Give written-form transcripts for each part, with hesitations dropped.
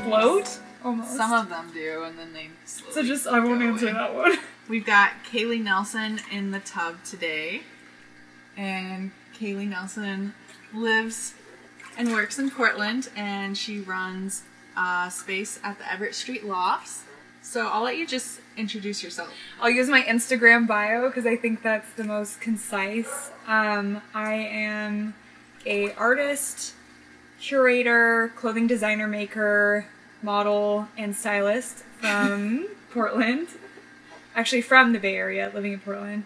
float? Almost. Some of them do, and then they slowly So just, I won't answer that one. We've got Kayleigh Nelson in the tub today. And Kayleigh Nelson lives and works in Portland, and she runs a space at the Everett Street Lofts. So I'll let you just introduce yourself. I'll use my Instagram bio because I think that's the most concise. I am a artist, curator, clothing designer, maker, model, and stylist from Portland. Actually, from the Bay Area, living in Portland.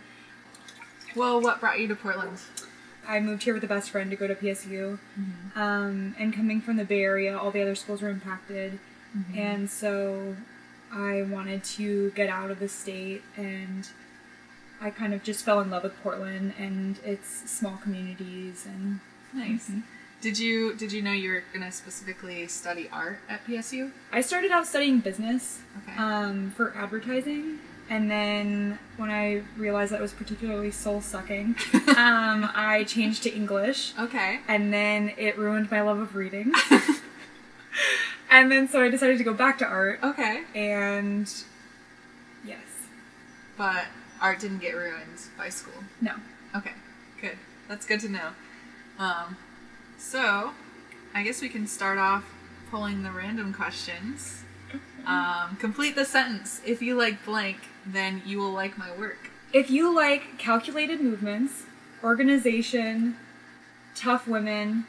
Well, what brought you to Portland? I moved here with a best friend to go to PSU. And coming from the Bay Area, all the other schools were impacted. And so I wanted to get out of the state, and I kind of just fell in love with Portland and its small communities. And Nice. Did you know you were going to specifically study art at PSU? I started out studying business Okay. for advertising, and then when I realized that was particularly soul-sucking, I changed to English, Okay. and then it ruined my love of reading. And then so I decided to go back to art, Okay. and yes. But art didn't get ruined by school. No. Okay. Good. That's good to know. So, I guess we can start off pulling the random questions. Complete the sentence. If you like blank, then you will like my work. If you like calculated movements, organization, tough women,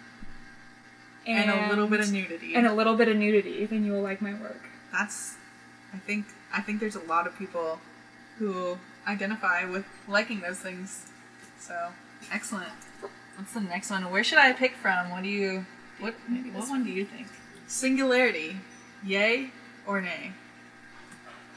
And a little bit of nudity. And a little bit of nudity, then you will like my work. That's, I think there's a lot of people who identify with liking those things. So, excellent. What's the next one? Where should I pick from? What one do you think? Singularity. Yay or nay?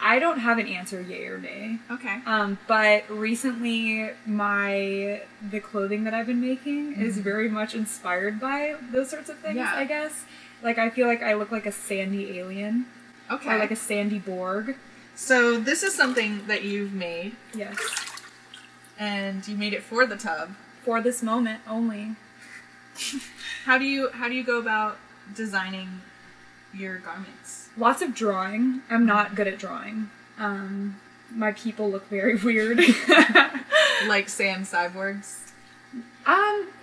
I don't have an answer, yay or nay. Okay. But recently, the clothing that I've been making is very much inspired by those sorts of things, Yeah. I guess. Like, I feel like I look like a sandy alien. Okay. Or like a sandy Borg. So this is something that you've made, Yes. and you made it for the tub. For this moment only. How do you go about designing your garments? Lots of drawing. I'm not good at drawing. My people look very weird. Like sand cyborgs?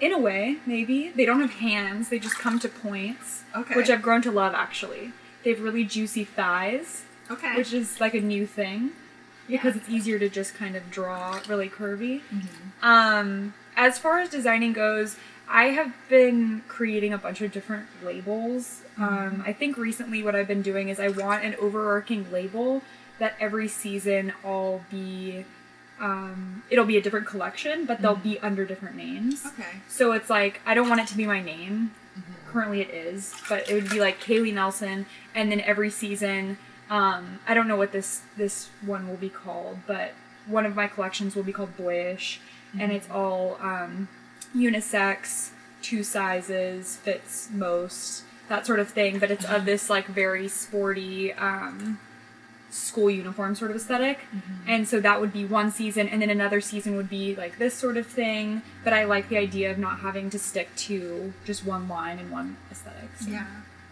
In a way, maybe. They don't have hands, they just come to points. Okay. Which I've grown to love, actually. They have really juicy thighs, Okay. which is like a new thing. Because it's easier to just kind of draw really curvy. As far as designing goes, I have been creating a bunch of different labels. I think recently what I've been doing is I want an overarching label that every season I'll be, it'll be a different collection, but they'll be under different names. Okay. So it's like, I don't want it to be my name. Currently it is, but it would be like Kayleigh Nelson, and then every season, I don't know what this one will be called, but one of my collections will be called Boyish, and it's all unisex, 2 sizes, fits most, that sort of thing, but it's of this like very sporty school uniform sort of aesthetic. And so that would be one season, and then another season would be like this sort of thing, but I like the idea of not having to stick to just one line and one aesthetic. So. Yeah.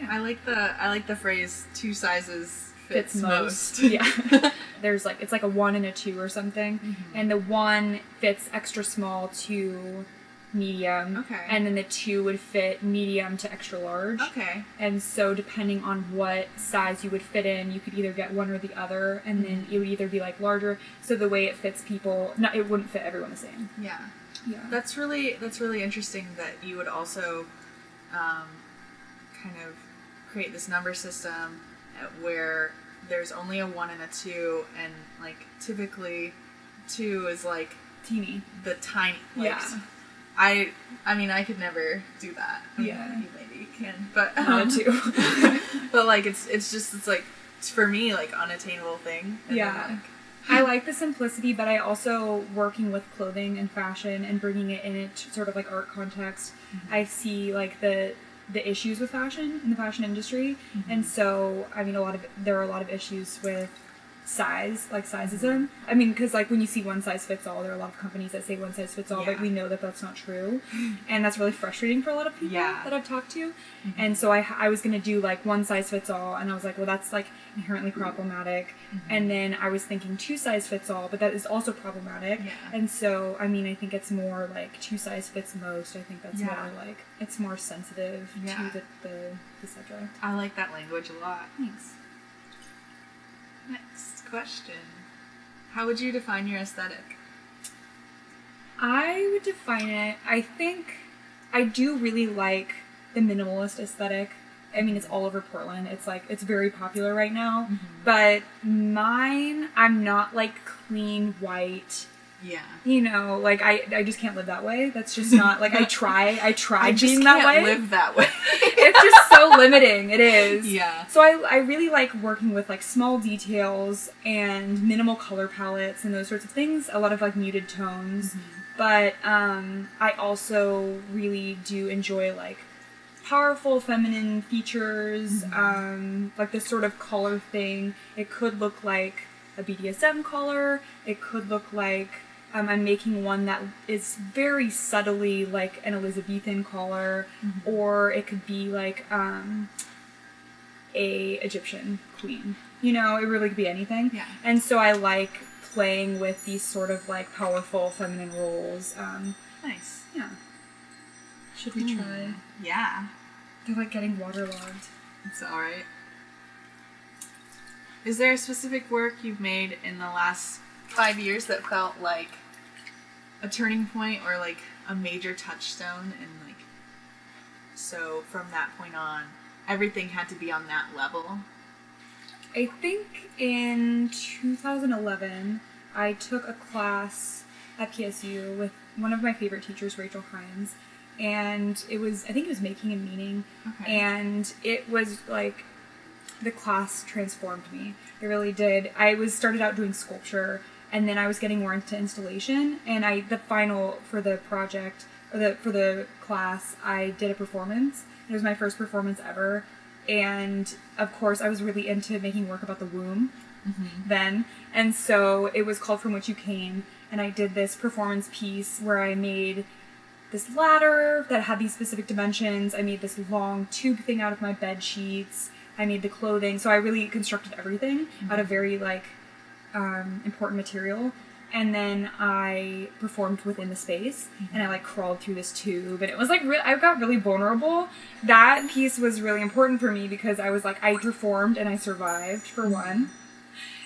I like the phrase 2 sizes fits most. Yeah. There's like, it's like a 1 and a 2 or something. And the 1 fits extra small to medium. Okay. And then the 2 would fit medium to extra large. Okay. And so depending on what size you would fit in, you could either get one or the other, and then it would either be like larger, so the way it fits people, no, it wouldn't fit everyone the same. Yeah. Yeah. That's really interesting that you would also kind of create this number system where there's only a 1 and a 2, and like typically 2 is like Teeny. the tiny. Like, Yeah. I mean, I could never do that. I mean, Yeah. you maybe can, but Not a 2. but like it's like it's for me like unattainable thing. And Yeah. then, I like the simplicity, but I also, working with clothing and fashion and bringing it in a sort of like art context, I see like the issues with fashion in the fashion industry. And so, I mean, there are a lot of issues with sizism. I mean, because like when you see one size fits all, there are a lot of companies that say one size fits all, but we know that that's not true, and that's really frustrating for a lot of people that I've talked to. And so I was gonna do like one size fits all, and I was like, well, that's like inherently problematic. And then I was thinking two size fits all, but that is also problematic. And so I mean, I think it's more like two size fits most. I think that's more like it's more sensitive to the subject. I like that language a lot. Thanks. Next question. How would you define your aesthetic? I would define it, I think I do really like the minimalist aesthetic. I mean, it's all over Portland. It's like, it's very popular right now. But mine, I'm not like clean white. Yeah. You know, like I just can't live that way. That's just not, like I try being that way. I live that way. It's just so limiting. It is. Yeah. So I really like working with like small details and minimal color palettes and those sorts of things. A lot of like muted tones. But I also really do enjoy like powerful feminine features, like this sort of collar thing. It could look like a BDSM collar. It could look like I'm making one that is very subtly like an Elizabethan collar, or it could be like a Egyptian queen. You know, it really could be anything. Yeah. And so I like playing with these sort of like powerful feminine roles. Nice. Yeah. Should we try? Yeah. They're like getting waterlogged. It's alright. Is there a specific work you've made in the last 5 years that felt like a turning point or like a major touchstone, and like so from that point on everything had to be on that level? I think in 2011 I took a class at PSU with one of my favorite teachers, Rachel Hines, and I think it was Making and Meaning. And it was like the class transformed me. It really did. I started out doing sculpture, and then I was getting more into installation, and the final for the project, or for the class, I did a performance. It was my first performance ever, and of course I was really into making work about the womb then, and so it was called From Which You Came, and I did this performance piece where I made this ladder that had these specific dimensions. I made this long tube thing out of my bed sheets. I made the clothing, so I really constructed everything out of very like important material, and then I performed within the space, and I like crawled through this tube, and it was like I got really vulnerable. That piece was really important for me because I was like, I performed and I survived, for one,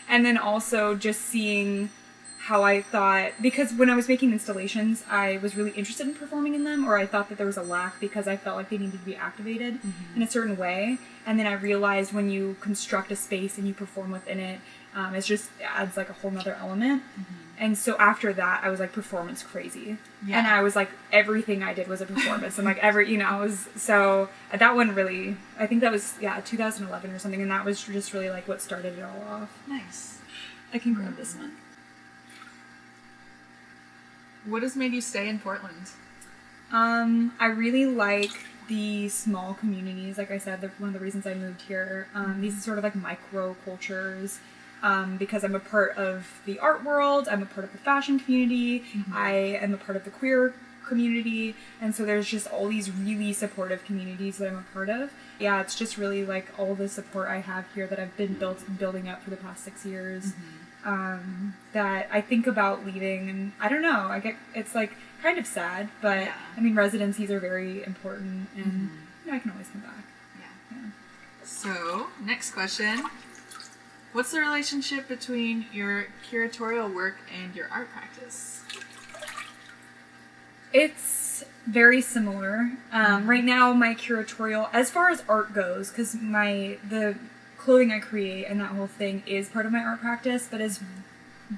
and then also just seeing how I thought, because when I was making installations, I was really interested in performing in them, or I thought that there was a lack because I felt like they needed to be activated in a certain way. And then I realized when you construct a space and you perform within it, it just adds like a whole nother element. And so after that, I was like performance crazy. Yeah. And I was like, everything I did was a performance. And like so that one really, I think that was, 2011 or something. And that was just really like what started it all off. Nice. I can grab this one. What has made you stay in Portland? I really like the small communities. Like I said, they're one of the reasons I moved here. These are sort of like micro cultures. Because I'm a part of the art world, I'm a part of the fashion community, I am a part of the queer community, and so there's just all these really supportive communities that I'm a part of. Yeah, it's just really like all the support I have here that I've been building up for the past 6 years. That I think about leaving, and I don't know, it's like kind of sad, but I mean, residencies are very important, and I can always come back. Yeah. So, next question. What's the relationship between your curatorial work and your art practice? It's very similar. Right now, my curatorial, as far as art goes, because the clothing I create and that whole thing is part of my art practice, but as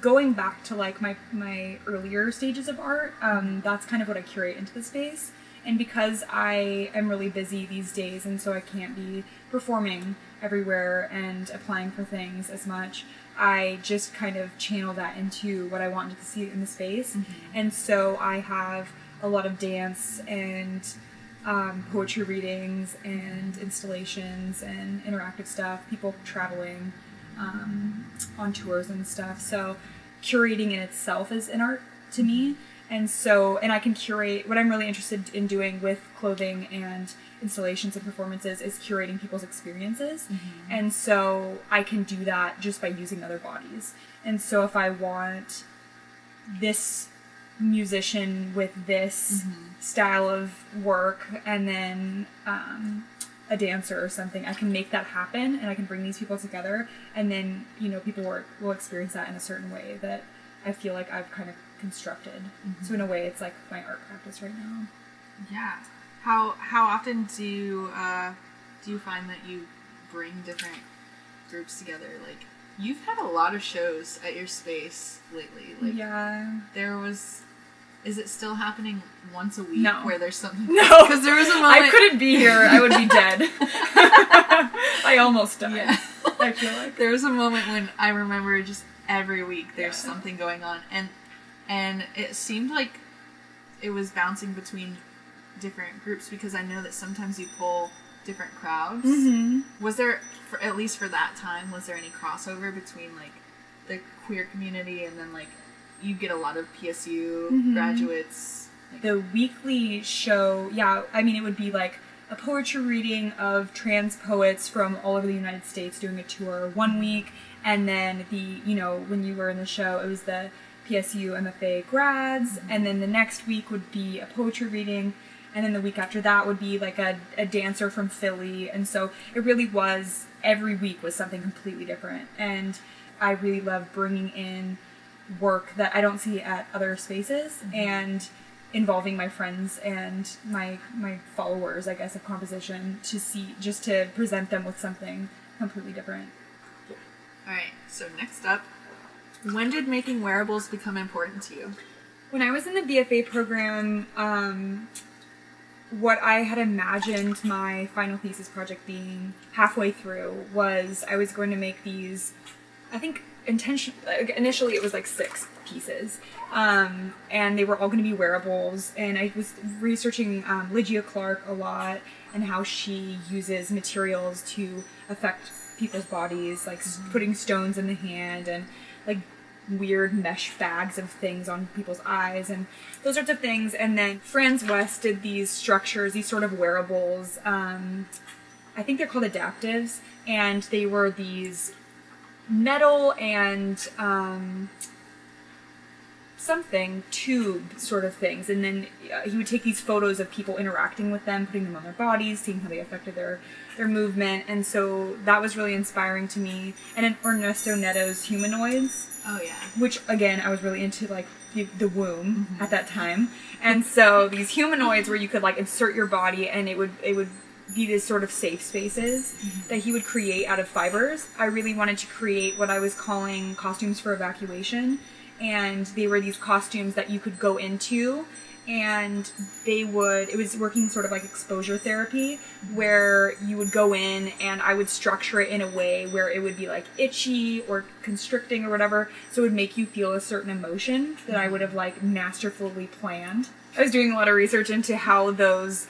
going back to like my earlier stages of art, that's kind of what I curate into the space. And because I am really busy these days, and so I can't be performing everywhere and applying for things as much, I just kind of channel that into what I wanted to see in the space. And so I have a lot of dance and poetry readings and installations and interactive stuff, people traveling. on tours and stuff. So curating in itself is an art to me. And so, and I can curate, what I'm really interested in doing with clothing and installations and performances is curating people's experiences. And so I can do that just by using other bodies. And so if I want this musician with this style of work and then a dancer or something, I can make that happen and I can bring these people together, and then, you know, people will experience that in a certain way that I feel like I've kind of constructed. So in a way, it's like my art practice right now. Yeah. How often do you find that you bring different groups together? Like, you've had a lot of shows at your space lately. Like, yeah. Is it still happening once a week? No. Where there's something? No. Because there was a moment I couldn't be here. I would be dead. I almost died. Yeah. I feel like. There was a moment when I remember just every week there's something going on, and it seemed like it was bouncing between different groups, because I know that sometimes you pull different crowds. Was there, at least for that time, was there any crossover between like the queer community and then like you get a lot of PSU graduates? Like, the weekly show, I mean, it would be like a poetry reading of trans poets from all over the United States doing a tour one week, and then when you were in the show, it was the PSU MFA grads, and then the next week would be a poetry reading, and then the week after that would be like a dancer from Philly, and so it really was, every week was something completely different, and I really love bringing in work that I don't see at other spaces, and involving my friends and my followers, I guess, of composition to present them with something completely different. Alright, so next up, when did making wearables become important to you? When I was in the BFA program, what I had imagined my final thesis project being halfway through was I was going to make these, I think initially it was like 6 pieces, and they were all going to be wearables, and I was researching Lygia Clark a lot and how she uses materials to affect people's bodies, like putting stones in the hand and like weird mesh bags of things on people's eyes and those sorts of things. And then Franz West did these structures, these sort of wearables, I think they're called adaptives, and they were these metal and something tube sort of things, and then he would take these photos of people interacting with them, putting them on their bodies, seeing how they affected their movement, and so that was really inspiring to me. And in Ernesto Neto's Humanoids, which again I was really into, like the womb at that time, and so these humanoids where you could like insert your body and it would be these sort of safe spaces that he would create out of fibers. I really wanted to create what I was calling costumes for evacuation, and they were these costumes that you could go into, and it was working sort of like exposure therapy, where you would go in and I would structure it in a way where it would be like itchy or constricting or whatever, so it would make you feel a certain emotion that I would have like masterfully planned. I was doing a lot of research into how those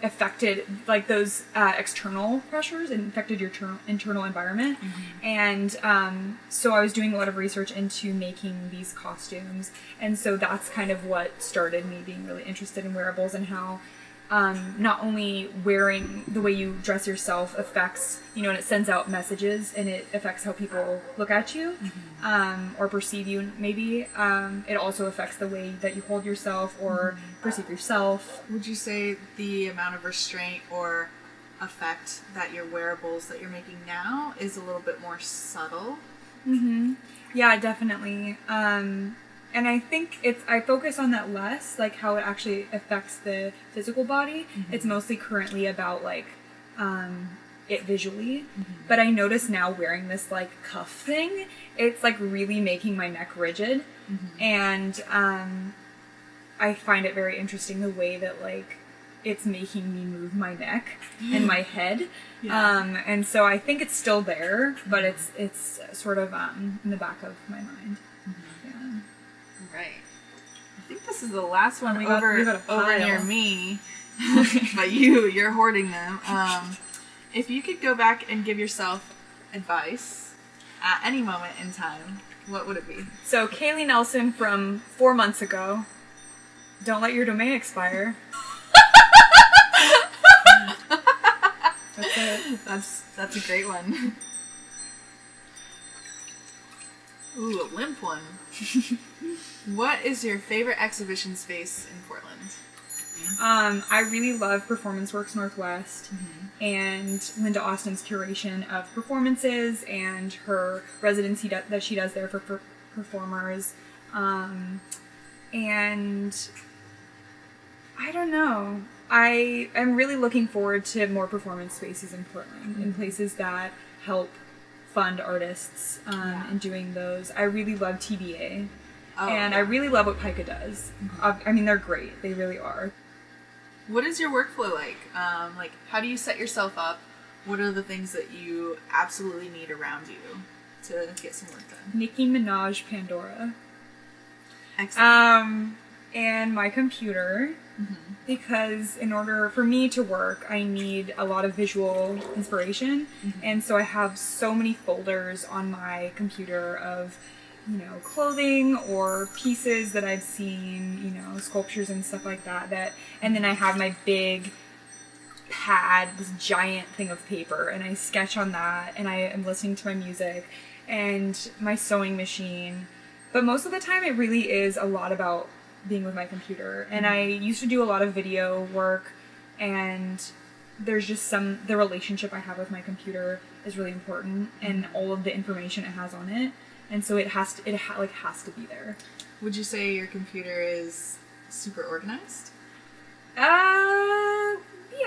affected, like those external pressures and affected your internal environment, and so I was doing a lot of research into making these costumes, and so that's kind of what started me being really interested in wearables and how not only wearing the way you dress yourself affects, and it sends out messages and it affects how people look at you or perceive you maybe, it also affects the way that you hold yourself or perceive yourself. Would you say the amount of restraint or effect that your wearables that you're making now is a little bit more subtle? Yeah, definitely. And I think I focus on that less, like how it actually affects the physical body. It's mostly currently about like it visually. But I notice now wearing this like cuff thing, it's like really making my neck rigid. And I find it very interesting the way that like it's making me move my neck and my head. And so I think it's still there, but it's sort of in the back of my mind. Right. I think this is the last one we got over near me. But you're hoarding them. If you could go back and give yourself advice at any moment in time, what would it be? So, Kayleigh Nelson from 4 months ago. Don't let your domain expire. That's it. That's a great one. Ooh, a limp one. What is your favorite exhibition space in Portland? I really love Performance Works Northwest and Linda Austin's curation of performances and her residency that she does there for performers. And I don't know. I am really looking forward to more performance spaces in Portland in places that help fund artists in doing those. I really love TBA. I really love what Pica does. I mean, they're great. They really are. What is your workflow like? Like, how do you set yourself up? What are the things that you absolutely need around you to get some work done? Nicki Minaj Pandora. Excellent. And my computer, because in order for me to work, I need a lot of visual inspiration. And so I have so many folders on my computer of, clothing or pieces that I've seen, sculptures and stuff like that, and then I have my big pad, this giant thing of paper, and I sketch on that, and I am listening to my music and my sewing machine. But most of the time it really is a lot about being with my computer. And I used to do a lot of video work, and there's just the relationship I have with my computer is really important, and all of the information it has on it. And so it has to be there. Would you say your computer is super organized? Yeah,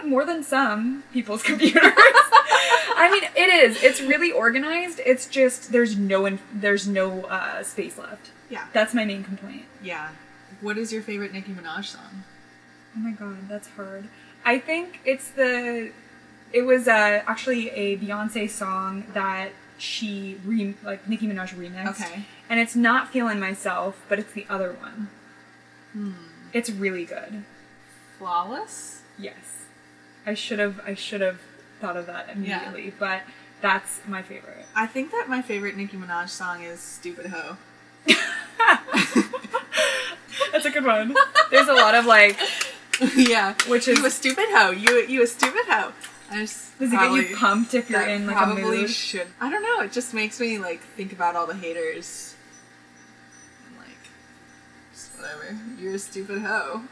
more than some people's computers. I mean, it is. It's really organized. It's just there's no space left. Yeah. That's my main complaint. Yeah. What is your favorite Nicki Minaj song? Oh my god, that's hard. I think it was actually a Beyonce song that Nicki Minaj remixed. Okay. And it's not Feeling Myself, but it's the other one. It's really good. Flawless? Yes. I should have thought of that immediately, but that's my favorite. I think that my favorite Nicki Minaj song is Stupid Ho. That's a good one. There's a lot of yeah, which is you a stupid hoe. You a stupid hoe. Does it get you pumped if you're in a mood? Probably should. I don't know. It just makes me think about all the haters. I'm just whatever. You're a stupid hoe.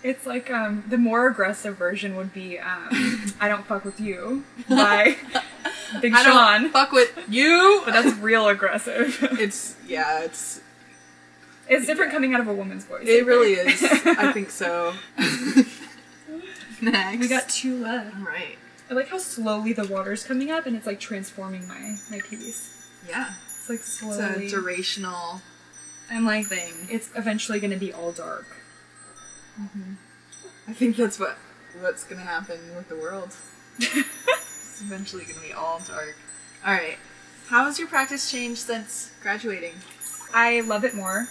It's the more aggressive version would be I Don't Fuck With You by Big Sean. I don't fuck with you. But that's real aggressive. It's different coming out of a woman's voice. It really is. I think so. Next. We got 2 left. Right. I like how slowly the water's coming up and it's transforming my piece. Yeah. It's slowly. It's a durational I'm thing. It's eventually going to be all dark. I think that's what's going to happen with the world. It's eventually going to be all dark. Alright. How has your practice changed since graduating? I love it more.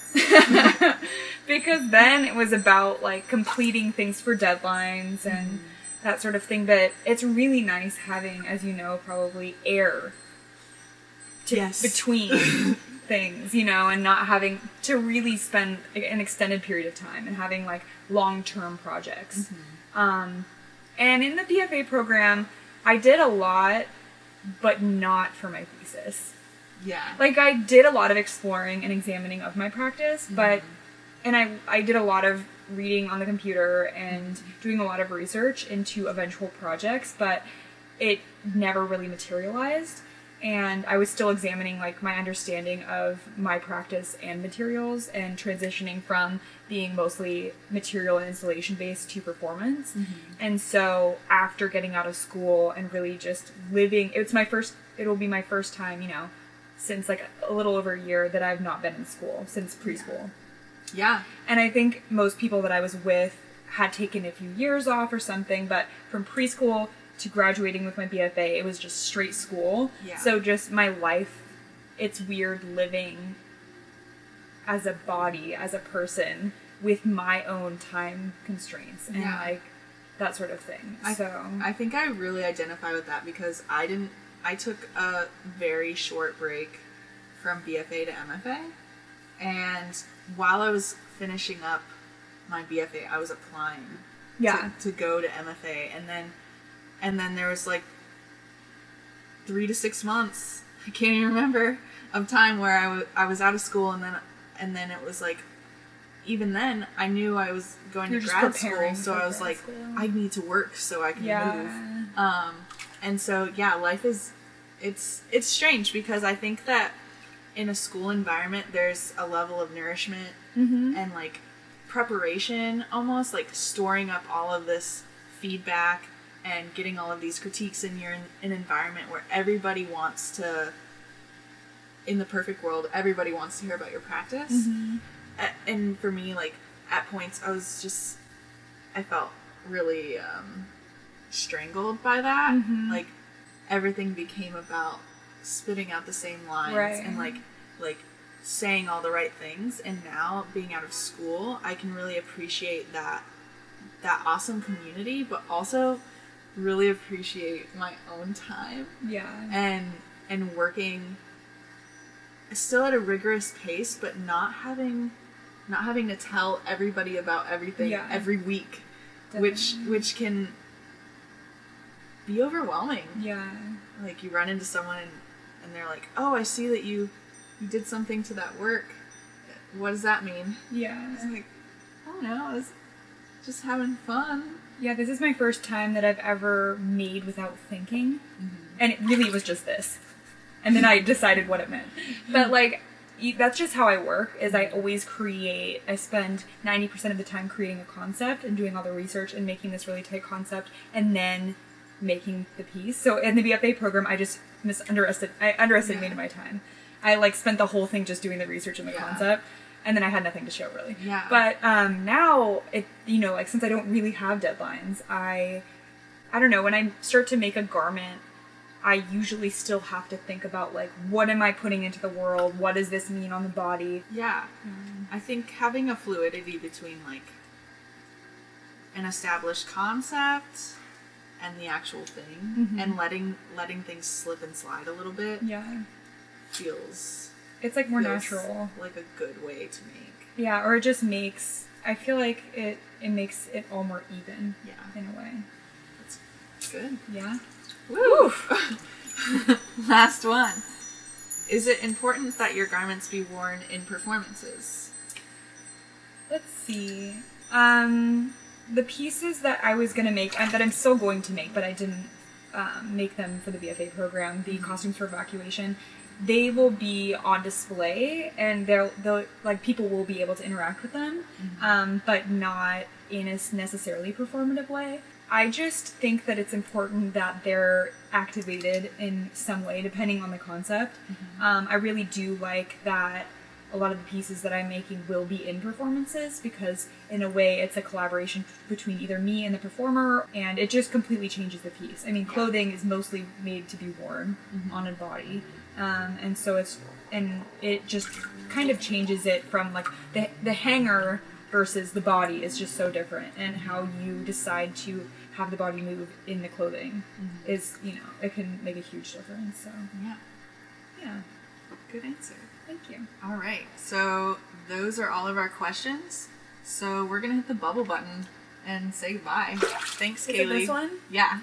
Because then it was about completing things for deadlines and that sort of thing, but it's really nice having, as you know, probably air between things, and not having to really spend an extended period of time and having long-term projects. And in the BFA program, I did a lot, but not for my thesis. Yeah. I did a lot of exploring and examining of my practice, and I did a lot of reading on the computer and doing a lot of research into eventual projects, but it never really materialized. And I was still examining my understanding of my practice and materials and transitioning from being mostly material and installation based to performance. And so after getting out of school and really just living, it'll be my first time, since a little over a year that I've not been in school since preschool. Yeah. And I think most people that I was with had taken a few years off or something, but from preschool to graduating with my BFA, it was just straight school. Yeah. So just my life, it's weird living as a body, as a person, with my own time constraints and that sort of thing. I think I really identify with that because I didn't I took a very short break from BFA to MFA, and while I was finishing up my BFA, I was applying to go to MFA, and then there was like 3 to 6 months, I can't even remember, of time where I was out of school, and then it was like, even then I knew I was going to grad school, so I was like, I need to work so I can move. And so life is, it's strange, because I think that in a school environment there's a level of nourishment and like preparation, almost like storing up all of this feedback and getting all of these critiques, and you're in an environment where everybody wants to, in the perfect world, everybody wants to hear about your practice. And for me, like, at points I felt really strangled by that. Like, everything became about spitting out the same lines and like saying all the right things. And now, being out of school, I can really appreciate that awesome community, but also really appreciate my own time. And working still at a rigorous pace, but not having to tell everybody about everything every week. Definitely. which can be overwhelming. Like, you run into someone and they're like, oh, I see that you did something to that work. What does that mean? It's like, I don't know, I was just having fun. This is my first time that I've ever made without thinking. And it really was just this. And then I decided what it meant. But, like, that's just how I work, is I always create. I spend 90% of the time creating a concept and doing all the research and making this really tight concept, and then making the piece. So in the BFA program, I just underestimated my time. I, like, spent the whole thing just doing the research and the concept, and then I had nothing to show, really. But now, like, since I don't really have deadlines, I don't know, when I start to make a garment, I usually still have to think about, like, what am I putting into the world? What does this mean on the body? I think having a fluidity between, like, an established concept and the actual thing, and letting things slip and slide a little bit, feels... It's, like, more natural. Like a good way to make. Or it just makes... I feel like it makes it all more even. In a way. That's good. Woo! Last one. Is it important that your garments be worn in performances? Let's see. The pieces that I was going to make, and that I'm still going to make, but I didn't make them for the BFA program, the costumes for evacuation, they will be on display, and they'll like, people will be able to interact with them, but not in a necessarily performative way. I just think that it's important that they're activated in some way, depending on the concept. I really do like that a lot of the pieces that I'm making will be in performances, because in a way it's a collaboration between either me and the performer, and it just completely changes the piece. I mean, clothing is mostly made to be worn on a body, and so it just kind of changes it from, like, the hanger versus the body is just so different, and how you decide to have the body move in the clothing is, it can make a huge difference. So good answer. Thank you. All right, so those are all of our questions. So we're gonna hit the bubble button and say goodbye. Thanks, Kayleigh. Is it this one? Yeah.